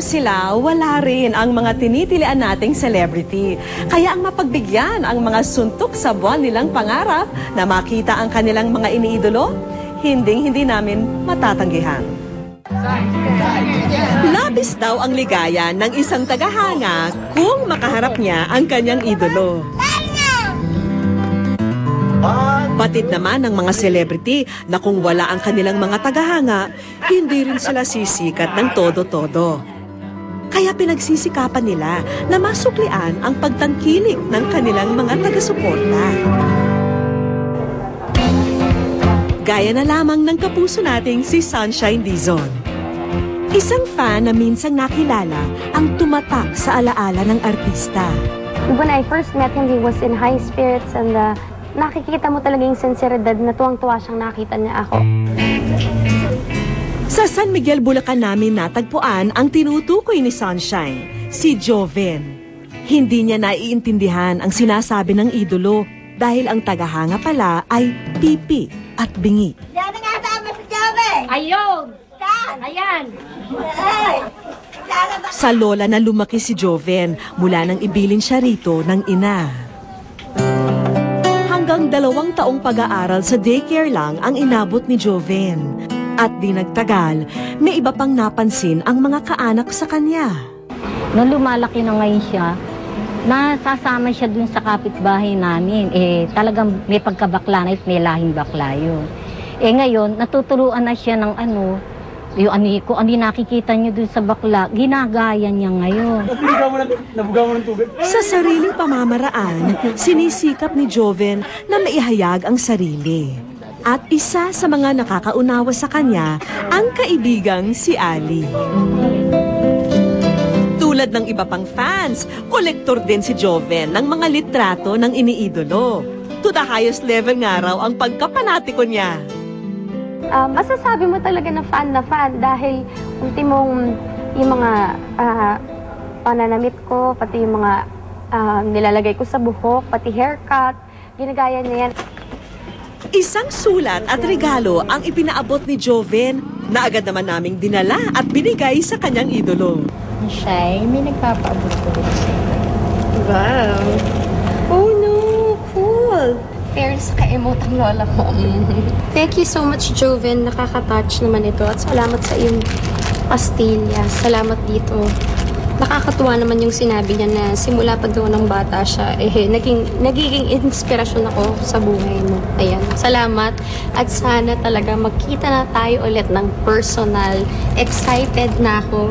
sila, wala rin ang mga tinitilian nating celebrity. Kaya ang mapagbigyan ang mga suntok sa buwan nilang pangarap na makita ang kanilang mga iniidolo, hindi namin matatanggihan. Labis daw ang ligaya ng isang tagahanga kung makaharap niya ang kanyang idolo. Batid naman ng mga celebrity na kung wala ang kanilang mga tagahanga, hindi rin sila sisikat ng todo-todo. Kaya pinagsisikapan nila na masuklian ang pagtangkilik ng kanilang mga taga-suporta. Gaya na lamang ng kapuso nating si Sunshine Dizon. Isang fan na minsang nakilala ang tumatak sa alaala ng artista. When I first met him, he was in high spirits and nakikita mo talaga yung sinseridad na tuwang-tuwa siyang nakita niya ako. Sa San Miguel, Bulacan namin natagpuan ang tinutukoy ni Sunshine, si Joven. Hindi niya naiintindihan ang sinasabi ng idolo dahil ang tagahanga pala ay pipi at bingi. Diyan nga sabi si Joven! Ayun! Saan? Ayan! Sa lola na lumaki si Joven mula nang ibilin siya rito ng ina. Hanggang 2 taong pag-aaral sa daycare lang ang inabot ni Joven. At di nagtagal, may iba pang napansin ang mga kaanak sa kanya. Nung lumalaki na ngayon siya, nasasama siya dun sa kapitbahay namin. Talagang may pagkabakla na at may lahing bakla yun. Ngayon, natuturuan na siya ng yung kung ano nakikita niyo dun sa bakla, ginagaya niya ngayon. Nabuga mo ng tubig? Sa sariling pamamaraan, sinisikap ni Joven na maihayag ang sarili. At isa sa mga nakakaunawa sa kanya, ang kaibigang si Ali. Tulad ng iba pang fans, kolektor din si Joven ng mga litrato ng iniidolo. To the highest level nga raw ang pagkapanatiko niya. Masasabi mo talaga na fan dahil ultimong yung mga pananamit ko, pati yung mga nilalagay ko sa buhok, pati haircut, ginagaya niya yan. Isang sulat at regalo ang ipinaabot ni Joven na agad naman naming dinala at binigay sa kanyang idolo. Siya, may nagpapaabot ko rin siya. Wow! Oh no! Cool! Pero sa ka-emote ang lola ko. Thank you so much, Joven. Nakaka-touch naman ito. At salamat sa iyong pastilya. Salamat dito. Nakakatuwa naman yung sinabi niya na simula pa doon ng bata siya, nagiging inspirasyon ako sa buhay mo. Ayan. Salamat. At sana talaga magkita na tayo ulit ng personal. Excited na ako.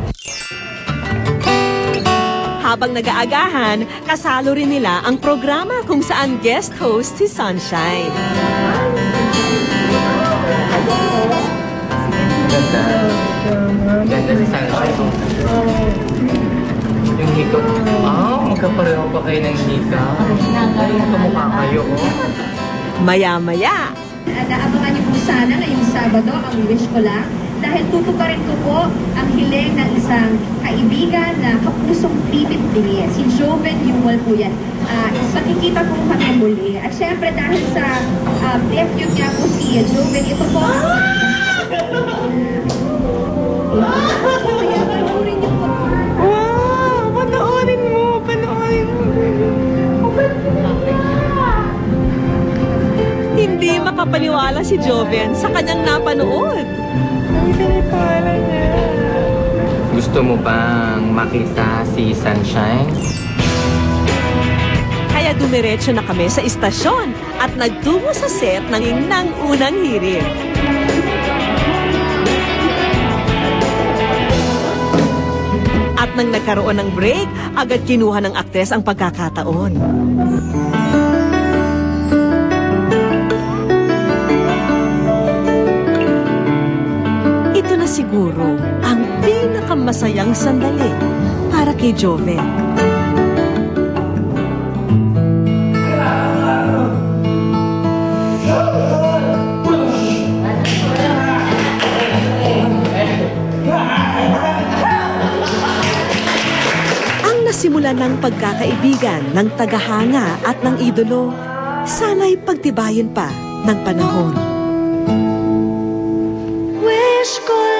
Habang nag-aagahan, kasalo rin nila ang programa kung saan guest host si Sunshine. Ganda si Sunshine. Yung hikaw. Magkapareho pa kayo ng hikaw. Ay, magkamukha kayo, Maya-maya. Naabangan niyo po sana ngayong Sabado ang wish ko lang dahil tutuparin ko po ang hiling ng isang kaibigan na kapusong pipit bingi. Si Joven Yumol po yan. Makikita po kami muli. At syempre dahil sa nephew niya po si Joven, ito po. Kaya panoorin niyo po. Wow! Panoorin mo! Hindi makapaniwala si Joven sa kanyang napanood. Gusto mo bang makita si Sunshine? Kaya dumiretso na kami sa istasyon at nagtungo sa set ng unang hirit. At nang nagkaroon ng break, agad kinuha ng aktres ang pagkakataon. Ito na siguro ang pinakamasayang sandali para kay Joven. Ang nasimulan ng pagkakaibigan ng tagahanga at ng idolo, sana'y pagtibayin pa ng panahon. Wish ko lang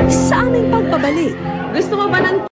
Sa aming pagbabalik, Gusto mo ba ng